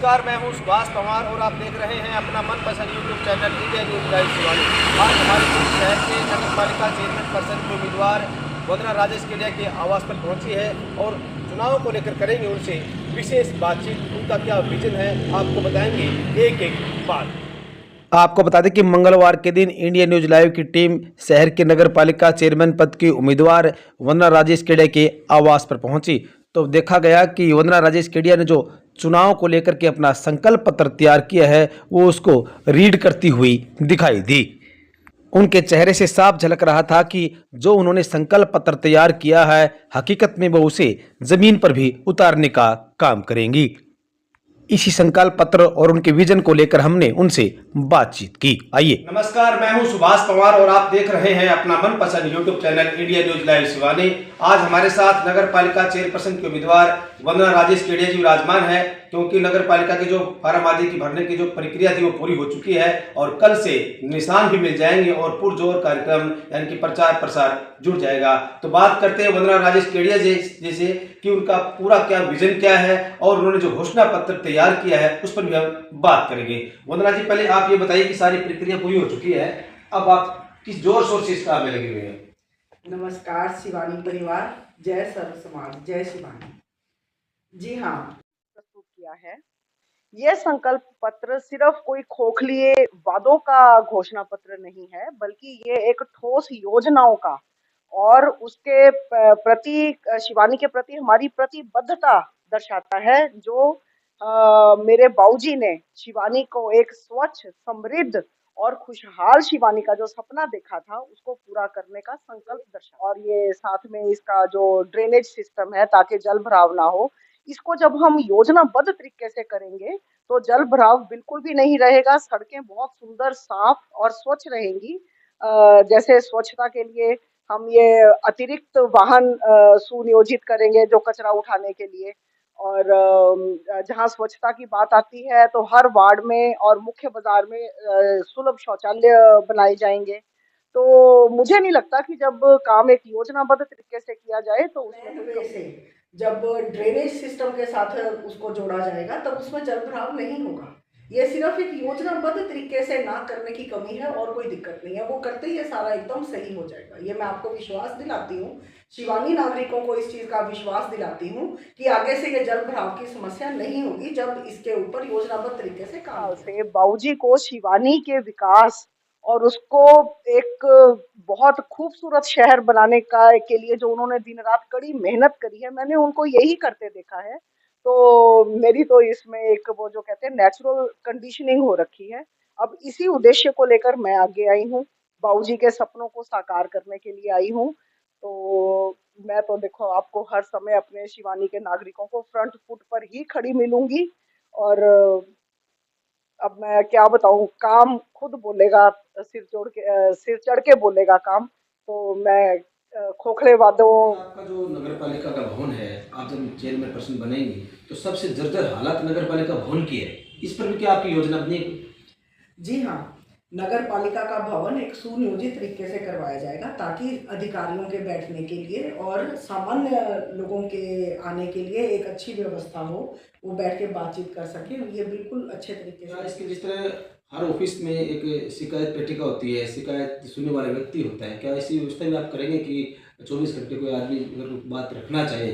नमस्कार, मैं हूं सुभाष पवार और आप देख रहे हैं अपना मनपसंद YouTube channel India news live Shivani. आज हमारे शहर के नगर पालिका चेयरमैन पर्सन के उम्मीदवार वंदना राजेश केडिया के आवास पर पहुंची है और चुनाव को लेकर करेंगे उनसे विशेष बातचीत। उनका क्या विजन है आपको बताएंगे एक एक बात। आपको बता दें कि मंगलवार के दिन इंडिया न्यूज लाइव की टीम शहर के नगर पालिका चेयरमैन पद की उम्मीदवार वंदना राजेश केडिया के आवास पर पहुंची तो देखा गया कि वंदना राजेश केडिया ने जो चुनाव को लेकर के अपना संकल्प पत्र तैयार किया है वो उसको रीड करती हुई दिखाई दी। उनके चेहरे से साफ झलक रहा था कि जो उन्होंने संकल्प पत्र तैयार किया है हकीकत में वो उसे जमीन पर भी उतारने का काम करेंगी। इसी संकल्प पत्र और उनके विजन को लेकर हमने उनसे बातचीत की। आइए। नमस्कार, मैं हूं सुभाष पवार और आप देख रहे हैं अपना मनपसंद YouTube channel India news live Shivani. आज हमारे साथ नगर पालिका चेयरपर्सन के उम्मीदवार वंदना राजेश केडिया जी विराजमान है, क्योंकि नगर पालिका के जो फार्म आदि की भरने की जो प्रक्रिया थी वो पूरी हो चुकी है और कल से निशान भी मिल जाएंगे और पुरजोर कार्यक्रम यानी कि प्रचार प्रसार जुड़ जाएगा। तो बात करते हैं वंदना राजेश केडिया जी जैसे कि उनका पूरा क्या विजन क्या है और उन्होंने जो घोषणा पत्र तैयार किया है उस पर भी हम बात करेंगे। वंदना जी, पहले आप ये बताइए कि सारी प्रक्रिया पूरी हो चुकी है, अब आप किस जोर शोर से इस काम में लगे हुए हैं? नमस्कार शिवानी परिवार, जय सर्व समाज, जय शिवानी। जी हाँ, प्रस्तुत किया है। ये संकल्प पत्र सिर्फ कोई खोखलिए वादों का घोषणा पत्र नहीं है, बल्कि ये एक ठोस योजनाओं का और उसके प्रति शिवानी के प्रति हमारी प्रतिबद्धता दर्शाता है। जो मेरे बाबूजी ने शिवानी को एक स्वच्छ, समृद्ध और खुशहाल शिवानी का जो सपना देखा था उसको पूरा करने का संकल्प दर्शा। और ये साथ में इसका जो ड्रेनेज सिस्टम है ताकि जल भराव ना हो, इसको जब हम योजनाबद्ध तरीके से करेंगे तो जल भराव बिल्कुल भी नहीं रहेगा। सड़कें बहुत सुंदर, साफ और स्वच्छ रहेंगी। जैसे स्वच्छता के लिए हम ये अतिरिक्त वाहन सुनियोजित करेंगे जो कचरा उठाने के लिए। और जहाँ स्वच्छता की बात आती है तो हर वार्ड में और मुख्य बाजार में सुलभ शौचालय बनाए जाएंगे। तो मुझे नहीं लगता कि जब काम एक योजनाबद्ध तरीके से किया जाए तो उसमें से जब ड्रेनेज सिस्टम के साथ उसको जोड़ा जाएगा तब उसमें जल भराव नहीं होगा। ये सिर्फ एक योजनाबद्ध तरीके से ना करने की कमी है और कोई दिक्कत नहीं है। वो करते ही ये सारा एकदम सही हो जाएगा, ये मैं आपको विश्वास दिलाती हूँ। शिवानी नागरिकों को इस चीज का विश्वास दिलाती हूँ कि आगे से ये जल भराव की समस्या नहीं होगी जब इसके ऊपर योजनाबद्ध तरीके से काम से बाबूजी को शिवानी के विकास और उसको एक बहुत खूबसूरत शहर बनाने का के लिए जो उन्होंने दिन रात कड़ी मेहनत करी है, मैंने उनको यही करते देखा है। तो मेरी तो इसमें एक वो जो कहते हैं नेचुरल कंडीशनिंग हो रखी है। अब इसी उद्देश्य को लेकर मैं आगे आई हूँ, बाबूजी के सपनों को साकार करने के लिए आई हूँ। तो मैं तो देखो आपको हर समय अपने शिवानी के नागरिकों को फ्रंट फुट पर ही खड़ी मिलूंगी। और अब मैं क्या बताऊं, काम खुद बोलेगा, सिर चढ़ के बोलेगा काम। तो मैं खोखले वादों। आपका जो नगर पालिका का भवन है, आप जब चेयरमैन पर्सन बनेंगे तो सबसे जर्जर हालत नगर पालिका भवन की है, इस पर भी क्या आपकी योजना बनी है? जी हाँ, नगर पालिका का भवन एक सुनियोजित तरीके से करवाया जाएगा ताकि अधिकारियों के बैठने के लिए और सामान्य लोगों के आने के लिए एक अच्छी व्यवस्था हो, वो बैठ के बातचीत कर सके। ये बिल्कुल अच्छे तरीके से इसके जिस तरह हर ऑफिस में एक शिकायत पेटिका होती है, शिकायत सुनने वाला व्यक्ति होता है, क्या ऐसी व्यवस्था भी आप करेंगे कि 24 घंटे कोई आदमी अगर बात रखना चाहे,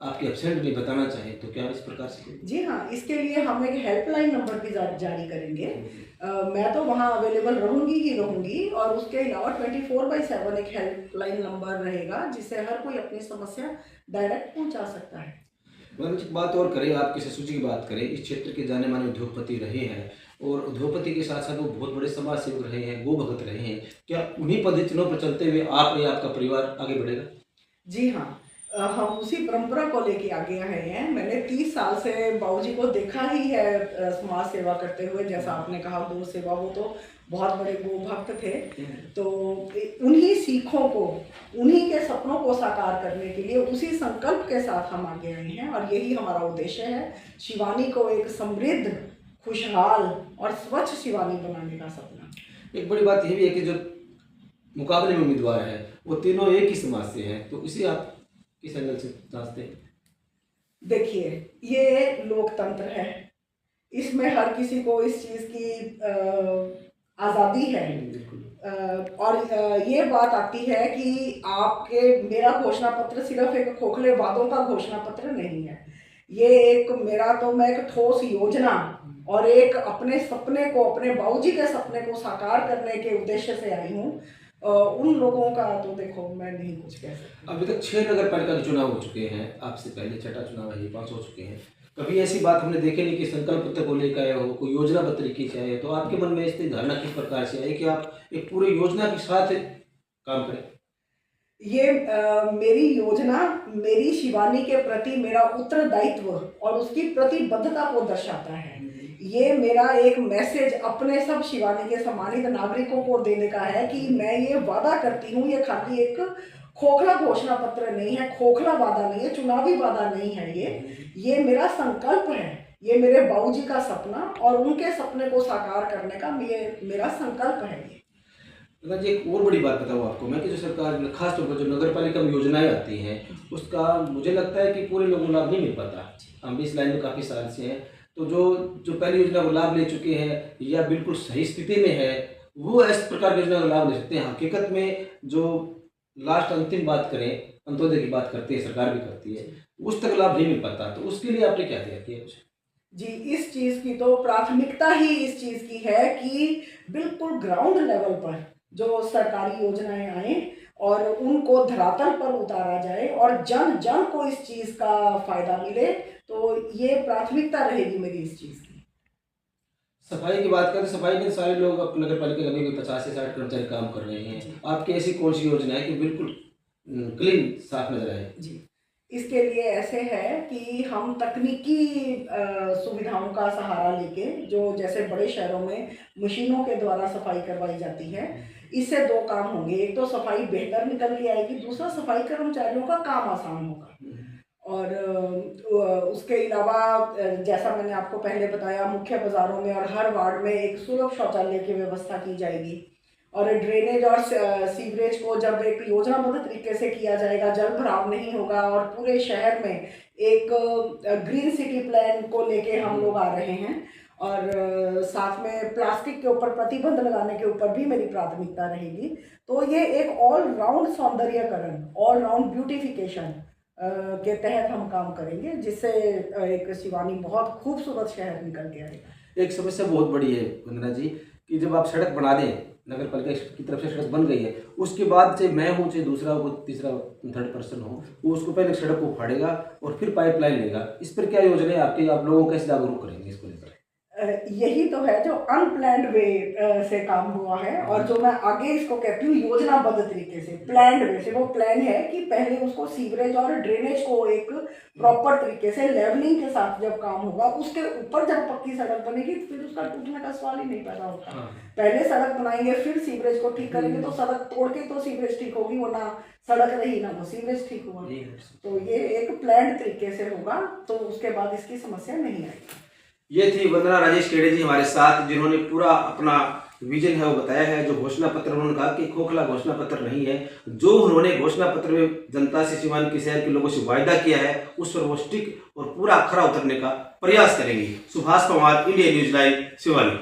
आपके एब्सेंट नहीं बताना चाहे, तो क्या इस प्रकार से? जी हाँ, इसके लिए हम एक हेल्पलाइन नंबर भी जारी करेंगे। मैं तो वहाँ अवेलेबल रहूँगी ही रहूँगी और उसके अलावा 24/7 एक हेल्पलाइन नंबर रहेगा जिससे हर कोई अपनी समस्या डायरेक्ट पहुँचा सकता है। बात और करें, आपके ससुर की बात करें, इस क्षेत्र के जाने माने उद्योगपति रहे हैं और उद्योगपति के साथ साथ वो बहुत बड़े समाज सेवक रहे हैं, गो भगत रहे हैं, क्या उन्हीं पद्धतियों पर चलते हुए आप या आपका परिवार आगे बढ़ेगा? जी हाँ, हम उसी परंपरा को लेके आगे आए हैं। मैंने 30 साल से बाबूजी को देखा ही है समाज सेवा करते हुए। जैसा आपने कहा गौ सेवा, वो तो बहुत बड़े गो भक्त थे। तो उन्हीं सीखों को, उन्हीं के सपनों को साकार करने के लिए उसी संकल्प के साथ हम आगे आए हैं और यही हमारा उद्देश्य है, शिवानी को एक समृद्ध, खुशहाल और स्वच्छ शिवानी बनाने का सपना। एक बड़ी बात यह भी है कि जो मुकाबले में उम्मीदवार है वो तीनों एक ही समाज से हैं, तो इसे आप किस एंगल से जांचते हैं? देखिए, ये लोकतंत्र है, इसमें हर किसी को इस चीज़ की आज़ादी है। और ये बात आती है कि आपके मेरा घोषणा पत्र सिर्फ एक खोखले वादों का घोषणा पत्र नहीं है। ये एक मैं एक ठोस योजना और एक अपने सपने को, अपने बाबूजी के सपने को साकार करने के उद्देश्य से आई हूँ। उन लोगों का तो देखो मैं नहीं कुछ कह सकती। अभी तक 6 नगर पालिका के चुनाव हो चुके हैं, आपसे पहले छठा चुनाव है, ये 5 हो चुके हैं। कभी ऐसी बात हमने देखी नहीं कि संकल्प पत्र को लेकर आए हो, कोई योजना पत्र लिखी से आए, तो आपके मन में इसकी धारणा किस प्रकार से आई कि आप एक पूरे योजना के साथ काम करें? ये मेरी योजना मेरी शिवानी के प्रति मेरा उत्तरदायित्व और उसकी प्रतिबद्धता को दर्शाता है। ये मेरा एक मैसेज अपने सब शिवानी के सम्मानित नागरिकों को देने का है कि मैं ये वादा करती हूँ, ये खाली एक खोखला घोषणा पत्र नहीं है, खोखला वादा नहीं है, चुनावी वादा नहीं है। ये मेरा संकल्प है, ये मेरे बाबूजी का सपना और उनके सपने को साकार करने का मेरा संकल्प है। जी एक और बड़ी बात बताऊँ आपको मैं कि जो सरकार खास तौर पर जो नगर पालिका में योजनाएं आती हैं उसका मुझे लगता है कि पूरे लोगों को लाभ नहीं मिल पाता। हम भी इस लाइन में काफ़ी साल से हैं, तो जो पहली योजना को लाभ ले चुके हैं या बिल्कुल सही स्थिति में है वो इस प्रकार की योजना का लाभ ले सकते हैं। हकीकत में जो लास्ट अंतिम बात करें, अंत्योदय की बात करती है, सरकार भी करती है, उस तक लाभ नहीं मिल पाता। तो उसके लिए आपने क्या तैयार किया कुछ? जी, इस चीज़ की तो प्राथमिकता ही इस चीज़ की है कि बिल्कुल ग्राउंड लेवल पर जो सरकारी योजनाएं आए और उनको धरातल पर उतारा जाए और जन जन को इस चीज़ का फायदा मिले। तो ये प्राथमिकता रहेगी मेरी इस चीज़ की। सफाई की बात करें, सफाई में सारे लोग अब नगर पालिका में भी 50 से 60 कर्मचारी काम कर रहे हैं। आपकी ऐसी कौन सी योजना है कि बिल्कुल क्लीन साफ नजर आए? जी, इसके लिए ऐसे है कि हम तकनीकी सुविधाओं का सहारा लेके, जो जैसे बड़े शहरों में मशीनों के द्वारा सफाई करवाई जाती है, इससे 2 काम होंगे। एक तो सफाई बेहतर निकल के आएगी, दूसरा सफाई कर्मचारियों का काम आसान होगा। और उसके अलावा जैसा मैंने आपको पहले बताया, मुख्य बाज़ारों में और हर वार्ड में एक सुलभ शौचालय की व्यवस्था की जाएगी। और ड्रेनेज और सीवरेज को जब एक योजनाबद्ध तरीके से किया जाएगा, जल भराव नहीं होगा और पूरे शहर में एक ग्रीन सिटी प्लान को लेके हम लोग आ रहे हैं। और साथ में प्लास्टिक के ऊपर प्रतिबंध लगाने के ऊपर भी मेरी प्राथमिकता रहेगी। तो ये एक ऑल राउंड सौंदर्यकरण, ऑल राउंड ब्यूटिफिकेशन के तहत हम काम करेंगे, जिससे एक शिवानी बहुत खूबसूरत शहर निकल के आएगा। एक समस्या बहुत बड़ी है वंदना जी कि जब आप सड़क बना दें, नगर पालिका की तरफ से सड़क बन गई है, उसके बाद चाहे मैं हूँ, चाहे दूसरा हो, तीसरा थर्ड पर्सन हो, वो उसको पहले सड़क को उखाड़ेगा और फिर पाइपलाइन लेगा। इस पर क्या योजना है आपकी? आप लोगों को कैसे जागरूक करेंगे इसको लेकर? यही तो है जो अनप्लैंड वे से काम हुआ है और जो मैं आगे इसको कहती हूँ योजनाबद्ध तरीके से, प्लान्ड वे से। वो प्लान है कि पहले उसको सीवरेज और ड्रेनेज को एक प्रॉपर तरीके से लेवलिंग के साथ जब काम होगा, उसके ऊपर जब पक्की सड़क बनेगी फिर उसका टूटने का सवाल ही नहीं पैदा होता। पहले सड़क बनाएंगे फिर सीवरेज को ठीक करेंगे, तो सड़क तोड़ के तो सीवरेज ठीक होगी, वो ना सड़क रही ना वो सीवरेज ठीक हुआ। तो ये एक प्लान्ड तरीके से होगा, तो उसके बाद इसकी समस्या नहीं आएगी। ये थी वंदना राजेश केड़े जी हमारे साथ, जिन्होंने पूरा अपना विजन है वो बताया है। जो घोषणा पत्र उन्होंने कहा कि खोखला घोषणा पत्र नहीं है, जो उन्होंने घोषणा पत्र में जनता से, शिवानी के शहर के लोगों से वायदा किया है उस पर वो स्टिक और पूरा खरा उतरने का प्रयास करेंगे। Subhash Pawar, India news live, Shivani.